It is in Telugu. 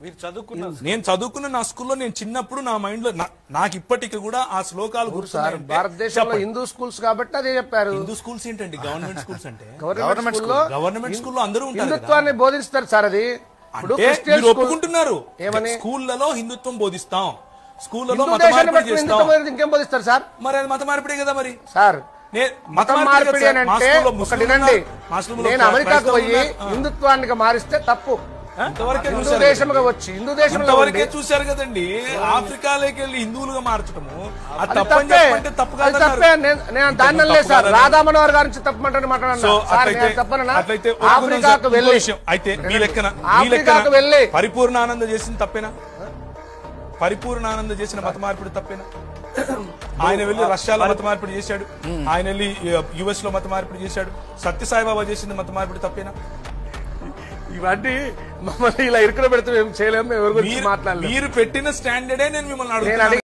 నేను చదువుకున్న నా స్కూల్లో నేను చిన్నప్పుడు నా మైండ్ లో నాకు ఇప్పటికి కూడా ఆ శ్లోకాలు గుర్తున్నాయి. భారతదేశంలో హిందూ స్కూల్స్ కాబట్టి అదే చెప్పారు. హిందూ స్కూల్స్ ఏంటండి? గవర్నమెంట్ స్కూల్స్ అంటే గవర్నమెంట్ స్కూల్లో అందరూ ఉంటారు. హిందుత్వాన్ని బోధిస్తారు సార్. అది మీరు ఒప్పుకుంటున్నారు స్కూళ్లలో హిందుత్వం బోధిస్తాం, స్కూళ్లలో మత మార్పిడి చేస్తాం. ఇంకేం బోధిస్తారు సార్? మరి అది మత మార్పిడే కదా. మరి సార్ మత మార్పిడి అని అంటే ఒకటి వినండి, నేను అమెరికాకు పోయి హిందుత్వానికి మారిస్తే తప్పు. హిందూ దేశంగా వచ్చి హిందూ దేశంలో చూశారు కదండి. ఆఫ్రికాలోకి వెళ్ళి హిందువులుగా మార్చడము తప్పే. నేను దాన్ని లేదు సార్. రాధా మనోహర్ గారి నుంచి తప్పమంటే మాట్లాడాను. ఆఫ్రికాకు వెళ్ళి అయితే ఆఫ్రికాకు వెళ్ళి పరిపూర్ణానంద చేసింది తప్పేనా? పరిపూర్ణానంద చేసిన మత మార్పిడి తప్పేనా? ఆయన వెళ్ళి రష్యాలో మత మార్పిడి చేశాడు, ఆయన వెళ్ళి యుఎస్ లో మత మార్పిడి చేశాడు. సత్యసాయిబాబా చేసింది మత మార్పిడి తప్పేనా? ఇవన్నీ మమ్మల్ని ఇలా ఇరుకులో పెడితే మేము చేయలేము. ఎవరి గురించి మాట్లాడలేదు. మీరు పెట్టిన స్టాండర్డే నేను మిమ్మల్ని అడుగుతున్నాను.